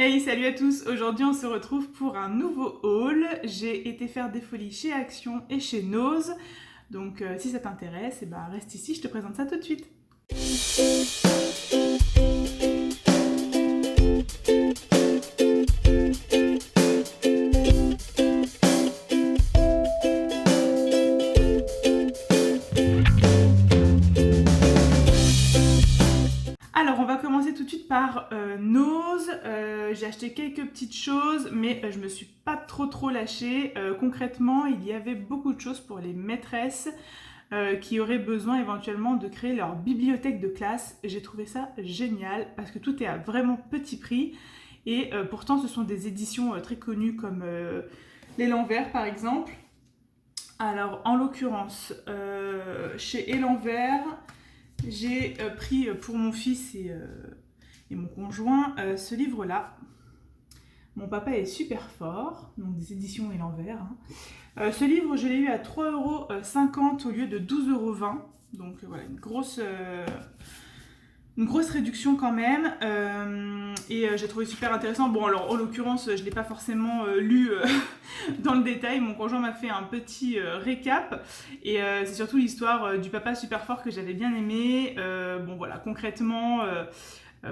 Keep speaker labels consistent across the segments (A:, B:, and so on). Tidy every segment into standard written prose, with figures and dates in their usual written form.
A: Hey, salut à tous! Aujourd'hui, on se retrouve pour un nouveau haul. J'ai été faire des folies chez Action et chez Nose. Donc, si ça t'intéresse, eh ben, reste ici, je te présente ça tout de suite. Alors, on va commencer tout de suite par Nose. J'ai acheté quelques petites choses, mais je me suis pas trop lâchée. Concrètement, il y avait beaucoup de choses pour les maîtresses qui auraient besoin éventuellement de créer leur bibliothèque de classe. J'ai trouvé ça génial parce que tout est à vraiment petit prix. Et pourtant, ce sont des éditions très connues comme L'Élan Vert, par exemple. Alors, en l'occurrence, chez Élan Vert, j'ai pris pour mon fils et mon conjoint ce livre-là. Mon papa est super fort, donc des éditions Élan Vert. Ce livre, je l'ai eu à 3,50 € au lieu de 12,20 €. Donc voilà, une grosse réduction quand même. Et j'ai trouvé super intéressant. Bon, alors en l'occurrence, je ne l'ai pas forcément lu dans le détail. Mon conjoint m'a fait un petit récap. Et c'est surtout l'histoire du papa super fort que j'avais bien aimé. Bon voilà, concrètement,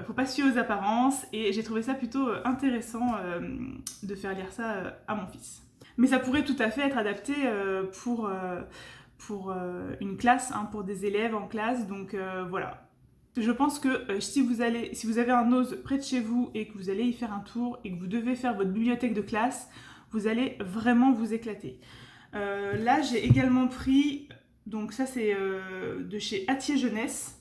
A: faut pas se fier aux apparences. Et j'ai trouvé ça plutôt intéressant de faire lire ça à mon fils. Mais ça pourrait tout à fait être adapté pour une classe, hein, pour des élèves en classe. Donc voilà. Je pense que si vous avez un Nose près de chez vous et que vous allez y faire un tour et que vous devez faire votre bibliothèque de classe, vous allez vraiment vous éclater. Là, j'ai également pris, donc ça c'est de chez Hatier Jeunesse.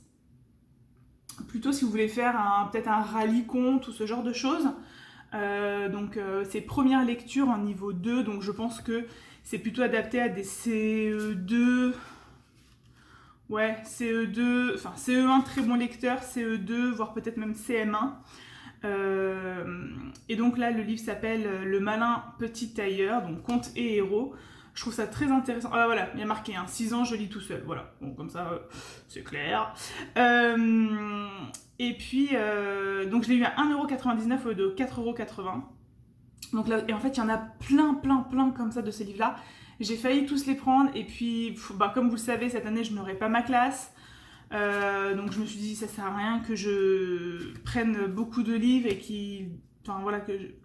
A: Plutôt si vous voulez faire peut-être un rallye conte ou ce genre de choses. C'est première lecture en niveau 2, donc je pense que c'est plutôt adapté à des CE2. Ouais, CE2, enfin CE1 très bon lecteur, CE2, voire peut-être même CM1. Et donc là, le livre s'appelle Le malin petit tailleur, donc conte et héros. Je trouve ça très intéressant. Ah voilà, il y a marqué 6 ans, je lis tout seul. Voilà, bon, comme ça, c'est clair. Et puis, donc je l'ai eu à 1,99 € au lieu de 4,80 €. Donc là, et en fait, il y en a plein comme ça de ces livres-là. J'ai failli tous les prendre et puis, comme vous le savez, cette année, je n'aurai pas ma classe. Donc je me suis dit, ça sert à rien que je prenne beaucoup de livres et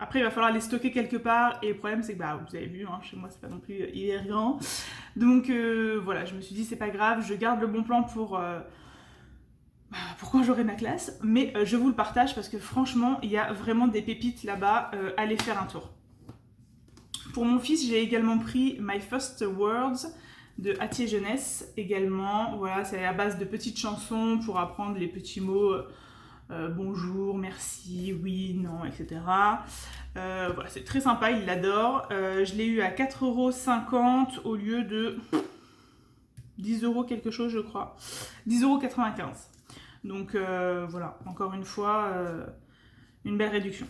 A: après, il va falloir les stocker quelque part. Et le problème, c'est que, vous avez vu, hein, chez moi, c'est pas non plus hyper grand. Donc voilà, je me suis dit, c'est pas grave, je garde le bon plan pour quand j'aurai ma classe. Mais je vous le partage parce que franchement, il y a vraiment des pépites là-bas. Allez faire un tour. Pour mon fils, j'ai également pris My First Words de Hatier Jeunesse également. Voilà, c'est à base de petites chansons pour apprendre les petits mots bonjour, merci, oui, non, etc. Voilà, c'est très sympa, il l'adore. Je l'ai eu à 4,50 € au lieu de 10 € quelque chose, je crois. 10,95 €. Donc voilà, encore une fois, une belle réduction.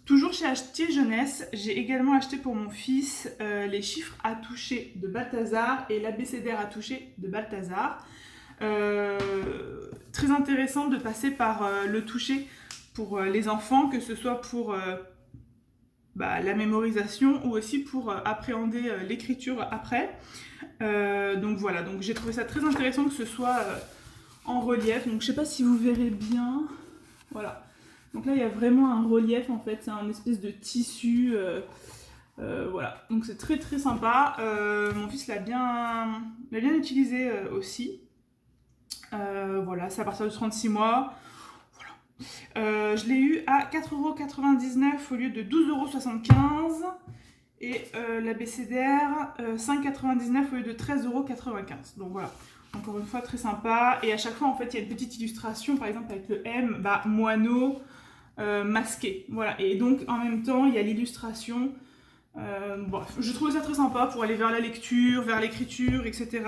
A: Toujours chez Hatier Jeunesse, j'ai également acheté pour mon fils les chiffres à toucher de Balthazar et l'abécédaire à toucher de Balthazar. Très intéressant de passer par le toucher pour les enfants, que ce soit pour la mémorisation ou aussi pour appréhender l'écriture après. Donc voilà, donc j'ai trouvé ça très intéressant que ce soit en relief. Donc je sais pas si vous verrez bien. Voilà. Donc là, il y a vraiment un relief en fait, c'est un espèce de tissu. Voilà, donc c'est très sympa. Mon fils l'a bien utilisé aussi. Voilà, c'est à partir de 36 mois. Voilà. Je l'ai eu à 4,99 € au lieu de 12,75 €. Et l'abécédaire, 5,99 € au lieu de 13,95 €. Donc voilà. Encore une fois, très sympa. Et à chaque fois, en fait, il y a une petite illustration, par exemple avec le M, moineau, masqué. Voilà. Et donc, en même temps, il y a l'illustration. Je trouve ça très sympa pour aller vers la lecture, vers l'écriture, etc.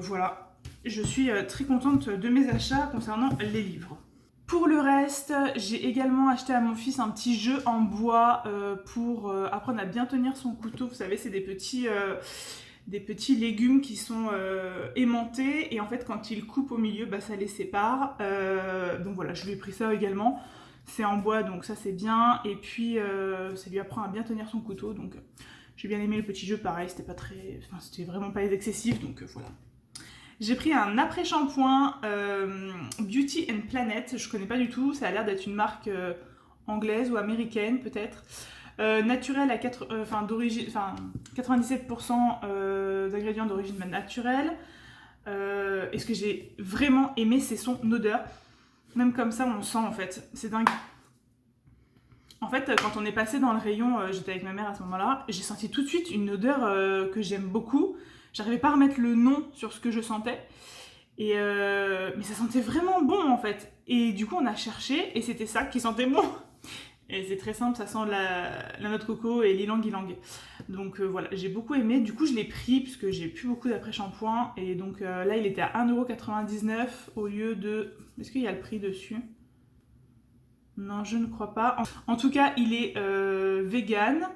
A: Voilà. Je suis très contente de mes achats concernant les livres. Pour le reste, j'ai également acheté à mon fils un petit jeu en bois pour apprendre à bien tenir son couteau. Vous savez, c'est des petits des petits légumes qui sont aimantés et en fait quand ils coupent au milieu, bah, ça les sépare. Donc voilà, je lui ai pris ça également. C'est en bois donc ça c'est bien et puis ça lui apprend à bien tenir son couteau donc j'ai bien aimé le petit jeu, pareil, c'était vraiment pas excessif donc voilà. J'ai pris un après-shampoing Beauty and Planet, je connais pas du tout, ça a l'air d'être une marque anglaise ou américaine peut-être. Naturel à 97% d'ingrédients d'origine naturelle. Et ce que j'ai vraiment aimé, c'est son odeur. Même comme ça, on le sent en fait. C'est dingue. En fait, quand on est passé dans le rayon, j'étais avec ma mère à ce moment-là, j'ai senti tout de suite une odeur que j'aime beaucoup. J'arrivais pas à remettre le nom sur ce que je sentais. Mais ça sentait vraiment bon en fait. Et du coup, on a cherché et c'était ça qui sentait bon. Et c'est très simple, ça sent la noix de coco et l'ylang-ylang. Donc voilà, j'ai beaucoup aimé. Du coup, je l'ai pris puisque j'ai plus beaucoup d'après-shampoing. Et donc là, il était à 1,99€ au lieu de... Est-ce qu'il y a le prix dessus? Non, je ne crois pas. En tout cas, il est vegan.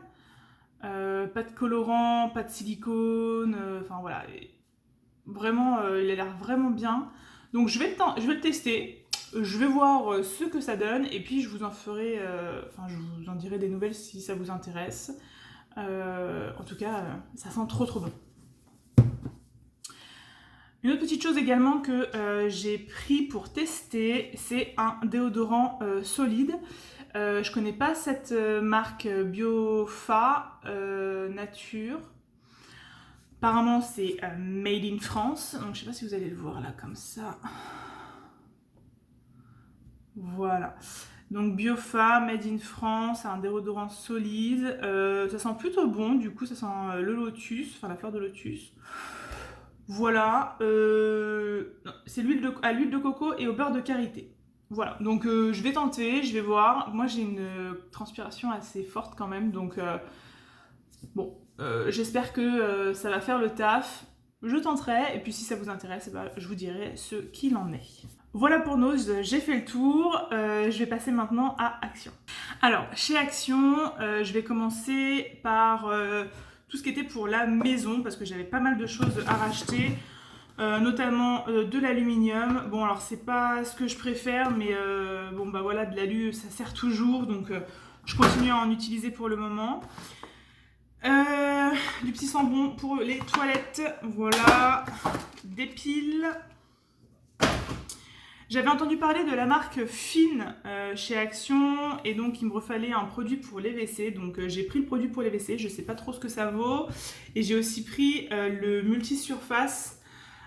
A: Pas de colorant, pas de silicone. Enfin voilà. Vraiment, il a l'air vraiment bien. Donc je vais le tester. Je vais voir ce que ça donne et puis je vous en ferai, je vous en dirai des nouvelles si ça vous intéresse. En tout cas, ça sent trop trop bon. Une autre petite chose également que j'ai pris pour tester, c'est un déodorant solide. Je connais pas cette marque Biofa Nature. Apparemment c'est made in France, donc je sais pas si vous allez le voir là comme ça. Voilà, donc Biofa, made in France, un déodorant solide, ça sent plutôt bon, du coup ça sent le lotus, enfin la fleur de lotus. Voilà, c'est à l'huile de coco et au beurre de karité. Voilà, donc je vais tenter, je vais voir. Moi j'ai une transpiration assez forte quand même, donc bon, j'espère que ça va faire le taf. Je tenterai, et puis si ça vous intéresse, bah, je vous dirai ce qu'il en est. Voilà pour Nose, j'ai fait le tour, je vais passer maintenant à Action. Alors, chez Action, je vais commencer par tout ce qui était pour la maison, parce que j'avais pas mal de choses à racheter, notamment de l'aluminium. Bon, alors c'est pas ce que je préfère, mais bon, bah voilà, de l'alu, ça sert toujours, donc je continue à en utiliser pour le moment. Du petit savon pour les toilettes, voilà, des piles. J'avais entendu parler de la marque Fine chez Action et donc il me refallait un produit pour les WC. Donc j'ai pris le produit pour les WC, je sais pas trop ce que ça vaut. Et j'ai aussi pris le multi-surface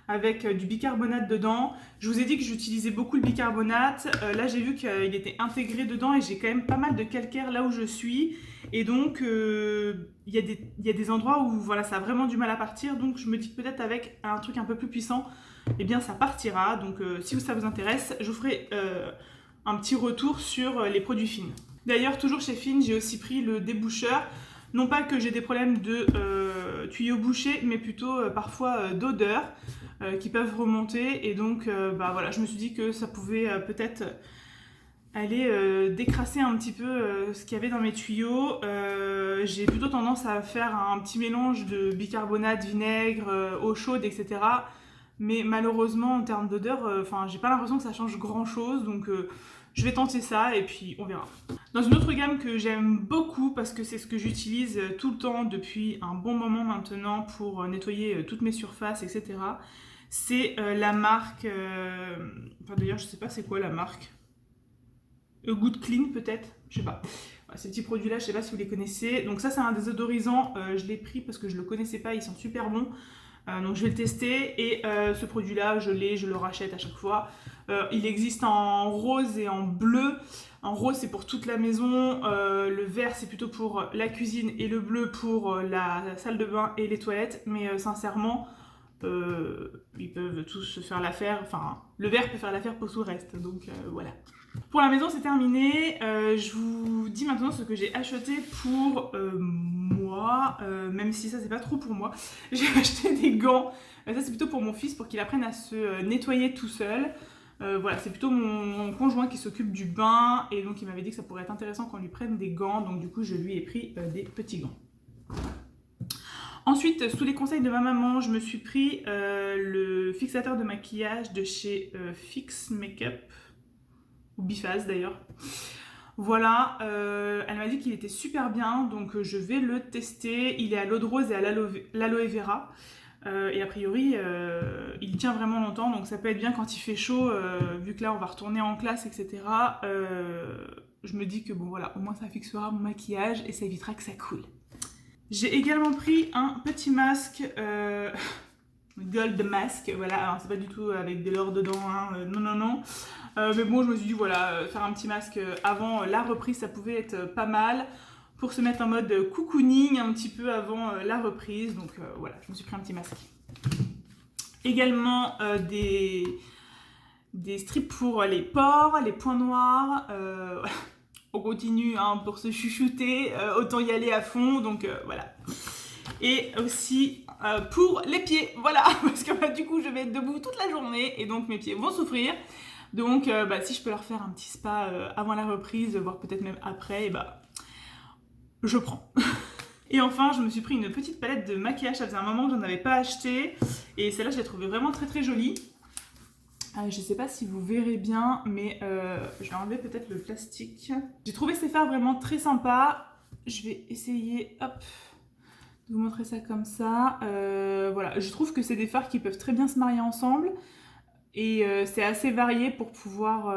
A: avec du bicarbonate dedans. Je vous ai dit que j'utilisais beaucoup le bicarbonate. Là j'ai vu qu'il était intégré dedans et j'ai quand même pas mal de calcaire là où je suis. Et donc il y a des endroits où voilà, ça a vraiment du mal à partir. Donc je me dis que peut-être avec un truc un peu plus puissant, eh bien ça partira. Donc si ça vous intéresse, je vous ferai un petit retour sur les produits Fine. D'ailleurs, toujours chez Fine, j'ai aussi pris le déboucheur. Non pas que j'ai des problèmes de tuyaux bouchés, mais plutôt parfois d'odeur qui peuvent remonter. Et donc bah, voilà, je me suis dit que ça pouvait peut-être aller décrasser un petit peu ce qu'il y avait dans mes tuyaux. J'ai plutôt tendance à faire un petit mélange de bicarbonate, vinaigre, eau chaude, etc. Mais malheureusement, en termes d'odeur, j'ai pas l'impression que ça change grand chose, donc je vais tenter ça et puis on verra. Dans une autre gamme que j'aime beaucoup, parce que c'est ce que j'utilise tout le temps depuis un bon moment maintenant pour nettoyer toutes mes surfaces, etc. C'est la marque... d'ailleurs, je sais pas c'est quoi la marque. Good Clean peut-être, je sais pas. Ces petits produits là, je sais pas si vous les connaissez. Donc ça c'est un désodorisant, je l'ai pris parce que je le connaissais pas, ils sont super bons. Donc je vais le tester et ce produit là je le rachète à chaque fois. Il existe en rose et en bleu. En rose c'est pour toute la maison, le vert c'est plutôt pour la cuisine et le bleu pour la salle de bain et les toilettes. Mais sincèrement ils peuvent tous se faire l'affaire, enfin le vert peut faire l'affaire pour tout le reste, donc voilà. Pour la maison c'est terminé, je vous dis maintenant ce que j'ai acheté pour moi, même si ça c'est pas trop pour moi. J'ai acheté des gants, ça c'est plutôt pour mon fils pour qu'il apprenne à se nettoyer tout seul. Voilà, c'est plutôt mon conjoint qui s'occupe du bain et donc il m'avait dit que ça pourrait être intéressant qu'on lui prenne des gants, donc du coup je lui ai pris des petits gants. Ensuite, sous les conseils de ma maman, je me suis pris le fixateur de maquillage de chez Fix Makeup, ou Biphase d'ailleurs. Voilà, elle m'a dit qu'il était super bien, donc je vais le tester. Il est à l'eau de rose et à l'aloe vera. Et a priori, il tient vraiment longtemps, donc ça peut être bien quand il fait chaud, vu que là on va retourner en classe, etc. Je me dis que bon voilà, au moins ça fixera mon maquillage et ça évitera que ça coule. J'ai également pris un petit masque, Gold Mask, voilà, alors c'est pas du tout avec de l'or dedans, hein, non non non. Mais bon, je me suis dit voilà, faire un petit masque avant la reprise, ça pouvait être pas mal. Pour se mettre en mode cocooning un petit peu avant la reprise. Donc voilà, je me suis pris un petit masque. Également des strips pour les pores, les points noirs. On continue hein, pour se chuchoter, autant y aller à fond. Donc voilà. Et aussi pour les pieds, voilà. Parce que bah, du coup, je vais être debout toute la journée et donc mes pieds vont souffrir. Donc si je peux leur faire un petit spa avant la reprise, voire peut-être même après, et bah je prends. Et enfin, je me suis pris une petite palette de maquillage, ça faisait un moment que j'en avais pas acheté. Et celle-là, je l'ai trouvée vraiment très très jolie. Je sais pas si vous verrez bien, mais je vais enlever peut-être le plastique. J'ai trouvé ces fards vraiment très sympas. Je vais essayer, hop, de vous montrer ça comme ça. Voilà, je trouve que c'est des fards qui peuvent très bien se marier ensemble. Et c'est assez varié pour pouvoir...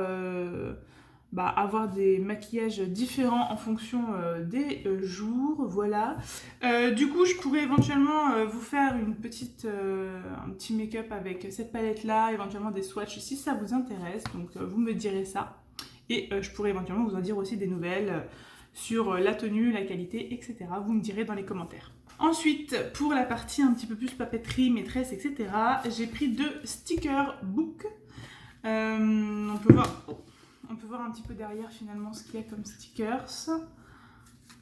A: avoir des maquillages différents en fonction des jours, voilà. Du coup, je pourrais éventuellement vous faire un petit make-up avec cette palette-là, éventuellement des swatchs si ça vous intéresse, donc vous me direz ça. Et je pourrais éventuellement vous en dire aussi des nouvelles sur la tenue, la qualité, etc. Vous me direz dans les commentaires. Ensuite, pour la partie un petit peu plus papeterie, maîtresse, etc., j'ai pris 2 sticker book. On peut voir un petit peu derrière finalement ce qu'il y a comme stickers.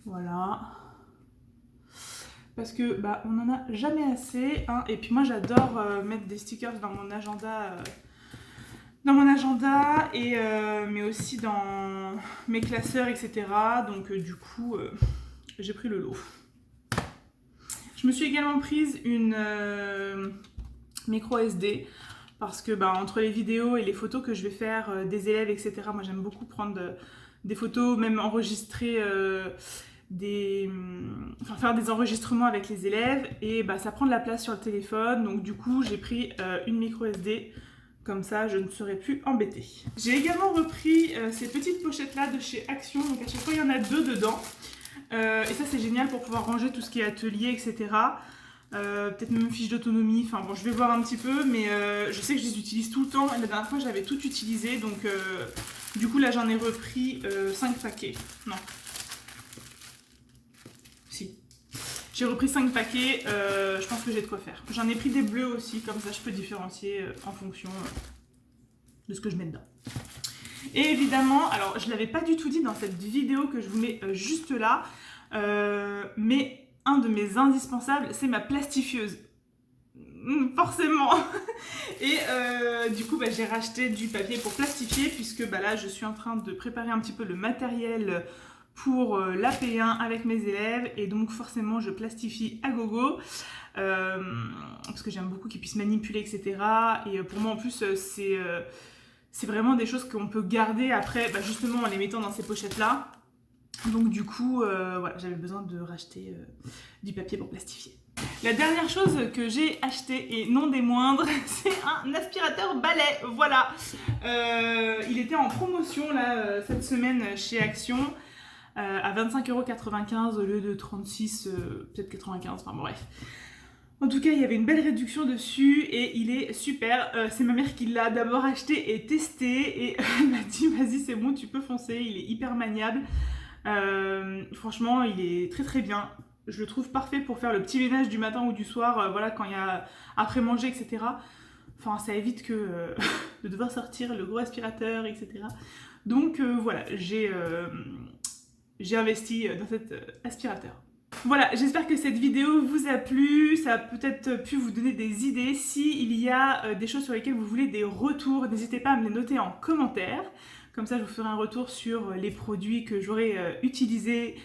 A: Voilà. Parce que on n'en a jamais assez. Hein. Et puis moi j'adore mettre des stickers dans mon agenda. Mais aussi dans mes classeurs, etc. Donc du coup, j'ai pris le lot. Je me suis également prise une micro SD. Parce que entre les vidéos et les photos que je vais faire des élèves, etc., moi j'aime beaucoup prendre des photos, même enregistrer, faire des enregistrements avec les élèves. Et ça prend de la place sur le téléphone. Donc du coup, j'ai pris une micro SD. Comme ça, je ne serai plus embêtée. J'ai également repris ces petites pochettes-là de chez Action. Donc à chaque fois, il y en a 2 dedans. Et ça, c'est génial pour pouvoir ranger tout ce qui est atelier, etc. Peut-être même fiche d'autonomie, enfin bon je vais voir un petit peu mais je sais que je les utilise tout le temps et la dernière fois j'avais tout utilisé donc du coup là j'en ai repris 5 paquets, non si j'ai repris 5 paquets, je pense que j'ai de quoi faire. J'en ai pris des bleus aussi, comme ça je peux différencier en fonction de ce que je mets dedans. Et évidemment, alors je l'avais pas du tout dit dans cette vidéo que je vous mets juste là, mais un de mes indispensables, c'est ma plastifieuse. Forcément. Et du coup, j'ai racheté du papier pour plastifier, puisque là, je suis en train de préparer un petit peu le matériel pour la P1 avec mes élèves. Et donc, forcément, je plastifie à gogo. Parce que j'aime beaucoup qu'ils puissent manipuler, etc. Et pour moi, en plus, c'est vraiment des choses qu'on peut garder après, justement, en les mettant dans ces pochettes-là. Donc du coup, voilà, j'avais besoin de racheter du papier pour plastifier. La dernière chose que j'ai acheté, et non des moindres, c'est un aspirateur balai, voilà. Il était en promotion là, cette semaine chez Action, à 25,95 € au lieu de 36, peut-être 95, enfin bref. En tout cas, il y avait une belle réduction dessus et il est super. C'est ma mère qui l'a d'abord acheté et testé et elle m'a dit vas-y c'est bon, tu peux foncer, il est hyper maniable. Franchement il est très très bien, je le trouve parfait pour faire le petit ménage du matin ou du soir, voilà, quand il y a après manger, etc. Enfin ça évite que de devoir sortir le gros aspirateur, etc. Donc voilà, j'ai investi dans cet aspirateur. Voilà, j'espère que cette vidéo vous a plu, ça a peut-être pu vous donner des idées. S'il y a des choses sur lesquelles vous voulez des retours, n'hésitez pas à me les noter en commentaire. Comme ça, je vous ferai un retour sur les produits que j'aurai utilisés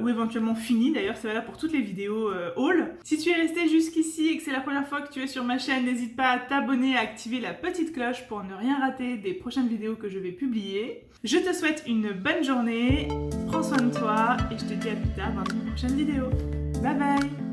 A: ou éventuellement fini. D'ailleurs, c'est valable pour toutes les vidéos haul. Si tu es resté jusqu'ici et que c'est la première fois que tu es sur ma chaîne, n'hésite pas à t'abonner et à activer la petite cloche pour ne rien rater des prochaines vidéos que je vais publier. Je te souhaite une bonne journée, prends soin de toi et je te dis à plus tard dans une prochaine vidéo. Bye bye!